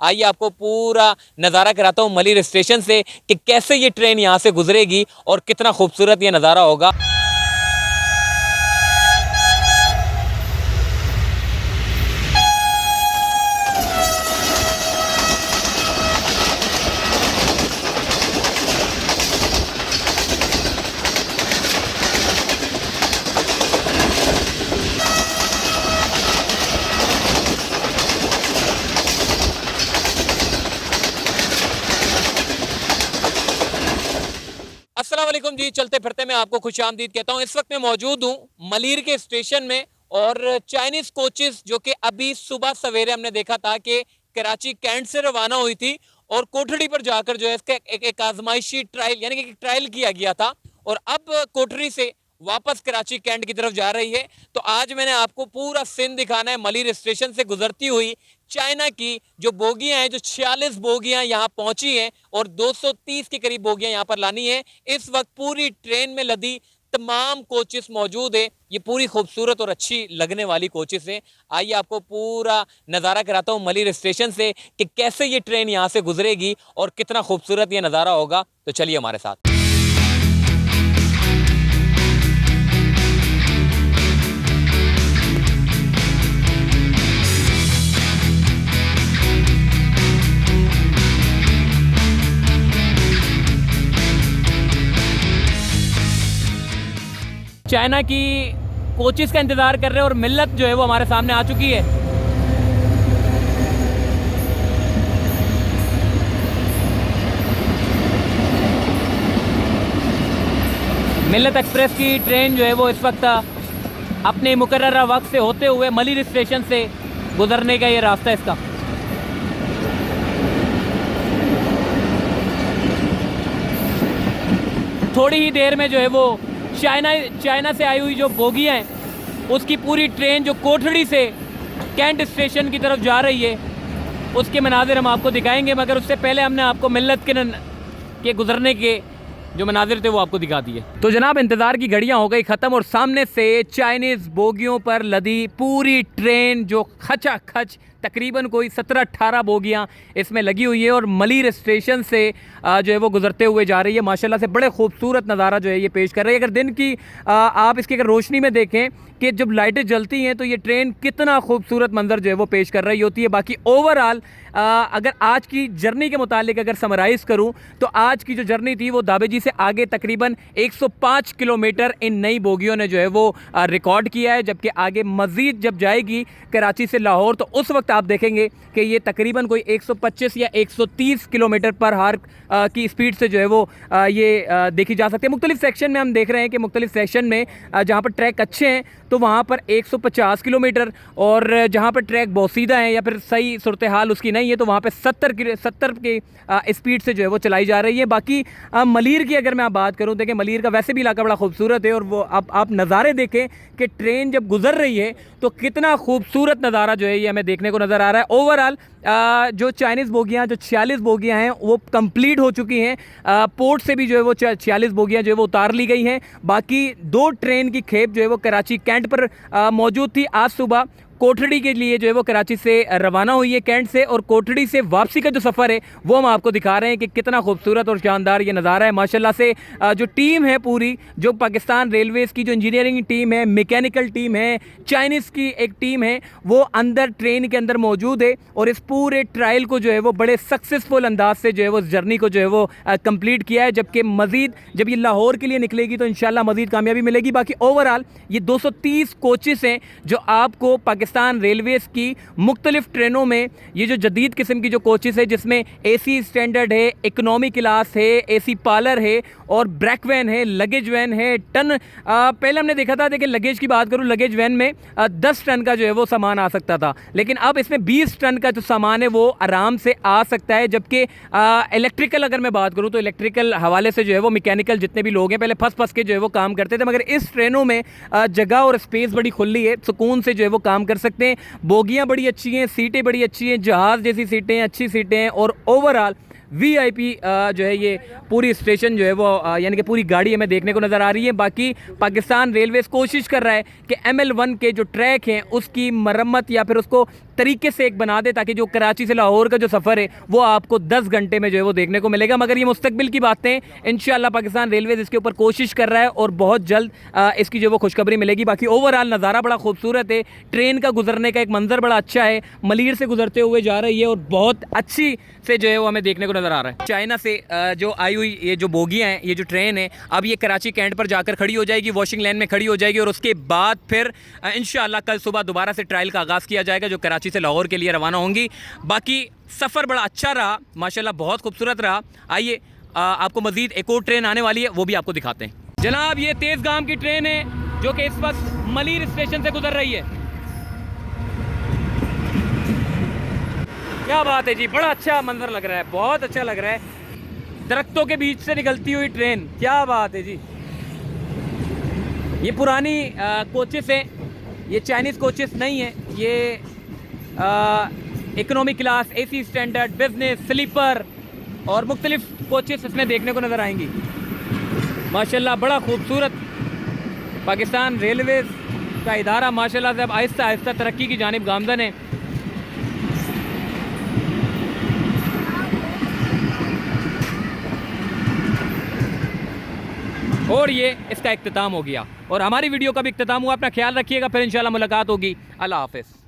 आइए आपको पूरा नज़ारा कराता हूँ मलिर स्टेशन से कि कैसे ये ट्रेन यहाँ से गुजरेगी और कितना खूबसूरत ये नज़ारा होगा। अस्सलाम वालेकुम जी, चलते फिरते मैं आपको खुशामदीद कहता हूँ। इस वक्त मैं मौजूद हूँ मलिर के स्टेशन में और चाइनीज़ कोचेस जो कि अभी सुबह सवेरे हमने देखा था कि कराची कैंट से रवाना हुई थी और कोठड़ी पर जाकर जो है इसका एक आजमाइशी ट्रायल यानी कि एक ट्रायल किया गया था और अब कोठड़ी से वापस कराची कैंट की तरफ जा रही है। तो आज मैंने आपको पूरा सीन दिखाना है मलिर स्टेशन से गुजरती हुई चाइना की जो बोगियां हैं, जो 46 बोगियां यहाँ पहुंची हैं और 230 के करीब बोगियां यहाँ पर लानी है। इस वक्त पूरी ट्रेन में लदी तमाम कोचेस मौजूद है। ये पूरी खूबसूरत और अच्छी लगने वाली कोचेस हैं। आइए आपको पूरा नज़ारा कराता हूँ मलिर स्टेशन से कि कैसे ये ट्रेन यहाँ से गुजरेगी और कितना खूबसूरत ये नज़ारा होगा। तो चलिए हमारे साथ। चाइना की कोचेस का इंतज़ार कर रहे हैं और मिल्लत जो है वो हमारे सामने आ चुकी है। मिल्लत एक्सप्रेस की ट्रेन जो है वो इस वक्त अपने मुकर्ररा वक्त से होते हुए मलिर स्टेशन से गुजरने का ये रास्ता है इसका। थोड़ी ही देर में जो है वो चाइना से आई हुई जो बोगियां हैं उसकी पूरी ट्रेन जो कोठड़ी से कैंट स्टेशन की तरफ जा रही है उसके मनाजिर हम आपको दिखाएंगे, मगर उससे पहले हमने आपको मिल्लत के गुजरने के जो मनाजिर थे वो आपको दिखा दिए। तो जनाब इंतज़ार की घड़ियां हो गई ख़त्म और सामने से चाइनीज़ बोगियों पर लदी पूरी ट्रेन जो खचा खच तकरीबन कोई 17-18 बोगियां इसमें लगी हुई है और मलिर स्टेशन से जो है वो गुजरते हुए जा रही है। माशाल्लाह से बड़े खूबसूरत नज़ारा जो है ये पेश कर रही है। अगर दिन की आप इसकी अगर रोशनी में देखें कि जब लाइटें जलती हैं तो ये ट्रेन कितना खूबसूरत मंजर जो है वो पेश कर रही होती है। बाकी ओवरऑल अगर आज की जर्नी के मुतालिक अगर समराइज़ करूं तो आज की जो जर्नी थी वो दाबेजी से आगे तकरीबन 105 किलोमीटर इन नई बोगियों ने जो है वो रिकॉर्ड किया है, जबकि आगे मज़ीद जब जाएगी कराची से लाहौर तो उस वक्त आप देखेंगे कि ये तकरीबन कोई 125 या 130 किलोमीटर पर हार की स्पीड से जो है वो ये देखी जा सकती है। मुख्तलिफ सेक्शन में हम देख रहे हैं कि मुख्तलिफ सेक्शन में जहाँ पर ट्रैक अच्छे हैं तो वहाँ पर 150 किलोमीटर और जहाँ पर ट्रैक बोसीदा है या फिर सही सूरत हाल उसकी नहीं है तो वहाँ पे 70 की स्पीड से जो है वो चलाई जा रही है। बाकी मलिर की अगर मैं आप बात करूँ, देखें मलिर का वैसे भी इलाका बड़ा खूबसूरत है और वो आप नज़ारे देखें कि ट्रेन जब गुजर रही है तो कितना खूबसूरत नज़ारा जो है ये हमें देखने को नज़र आ रहा है। ओवरऑल जो चाइनीज़ बोगियाँ जो 46 बोगियाँ हैं वो कंप्लीट हो चुकी हैं। पोर्ट से भी जो है वो 46 बोगियाँ जो है वो उतार ली गई हैं। बाकी 2 ट्रेन की खेप जो है वो कराची कैंट पर मौजूद थी। आज सुबह कोठड़ी के लिए जो है वो कराची से रवाना हुई है कैंट से और कोठड़ी से वापसी का जो सफ़र है वो हम आपको दिखा रहे हैं कि कितना खूबसूरत और शानदार ये नज़ारा है। माशाल्लाह से जो टीम है पूरी जो पाकिस्तान रेलवेज़ की जो इंजीनियरिंग टीम है, मैकेनिकल टीम है, चाइनीज़ की एक टीम है वो अंदर ट्रेन के अंदर मौजूद है और इस पूरे ट्रायल को जो है वो बड़े सक्सेसफुल अंदाज से जो है वो जर्नी को जो है वो कंप्लीट किया है। जबकि मज़ीद जब ये लाहौर के लिए निकलेगी तो इंशाल्लाह मज़ीद कामयाबी मिलेगी। बाकी ओवरऑल ये 230 कोचेस हैं जो आपको पाकिस्तान रेलवेज़ की मुख्तलिफ ट्रेनों में ये जो जदीद किस्म की जो कोचेस है जिसमें AC स्टैंडर्ड है, इकनॉमी क्लास है, AC पार्लर है और ब्रैक वैन है, लगेज वैन है, टन पहले हमने देखा था। देखिए लगेज की बात करूँ, लगेज वैन में 10 टन का जो है वो सामान आ सकता था, लेकिन अब इसमें 20 टन का जो सामान है वो आराम से आ सकता है। जबकि इलेक्ट्रिकल अगर मैं बात करूँ तो इलेक्ट्रिकल हवाले से जो है वो मैकेनिकल जितने भी लोग हैं पहले फंस के जो है वो काम करते थे, मगर इस ट्रेनों में जगह और स्पेस बड़ी खुली है, सुकून से जो है वो काम कर सकते हैं। बोगियाँ बड़ी अच्छी हैं, सीटें बड़ी अच्छी हैं, जहाज़ जैसी सीटें हैं, अच्छी सीटें हैं और ओवरऑल VIP जो है ये पूरी स्टेशन जो है वो यानी कि पूरी गाड़ी हमें देखने को नज़र आ रही है। बाकी पाकिस्तान रेलवेज़ कोशिश कर रहा है कि ML1 के जो ट्रैक हैं उसकी मरम्मत या फिर उसको तरीके से एक बना दे, ताकि जो कराची से लाहौर का जो सफ़र है वो आपको 10 घंटे में जो है वो देखने को मिलेगा। मगर ये मुस्तकबिल की बातें, इंशाल्लाह पाकिस्तान रेलवेज़ इसके ऊपर कोशिश कर रहा है और बहुत जल्द इसकी जो वो खुशखबरी मिलेगी। बाकी ओवरऑल नज़ारा बड़ा खूबसूरत है, ट्रेन का गुजरने का एक मंजर बड़ा अच्छा है, मलीर से गुजरते हुए जा रही है और बहुत अच्छी से जो है वो हमें देखने को नज़र आ रहा है। चाइना से जो आई हुई ये जो बोगियाँ हैं, ये जो ट्रेन है, अब ये कराची कैंट पर जाकर खड़ी हो जाएगी, वॉशिंग लाइन में खड़ी हो जाएगी और उसके बाद फिर इंशाल्लाह कल सुबह दोबारा से ट्रायल का आगाज़ किया जाएगा, जो कराची से लाहौर के लिए रवाना होंगी। बाकी सफ़र बड़ा अच्छा रहा माशाल्लाह, बहुत खूबसूरत रहा। आइए आपको मज़ीद एक और ट्रेन आने वाली है, वो भी आपको दिखाते हैं। जनाब ये तेज़गाम की ट्रेन है जो कि इस वक्त मलीर स्टेशन से गुजर रही है। क्या बात है जी, बड़ा अच्छा मंजर लग रहा है, बहुत अच्छा लग रहा है, दरख्तों के बीच से निकलती हुई ट्रेन, क्या बात है जी। ये पुरानी कोचेस हैं, ये चाइनीज़ कोचेस नहीं है, ये economy class, AC standard, business, sleeper और मुख्तलिफ कोचेस इसमें देखने को नज़र आएंगी। माशाल्लाह बड़ा खूबसूरत पाकिस्तान रेलवेज़ का इदारा माशाल्लाह से अब आहिस्ता आहिस्ता तरक्की की जानिब गामज़न है। और ये इसका इख्तिताम हो गया और हमारी वीडियो का भी इख्तिताम हुआ। अपना ख्याल रखिएगा, फिर इंशाल्लाह मुलाकात होगी। अल्लाह हाफ़िज़।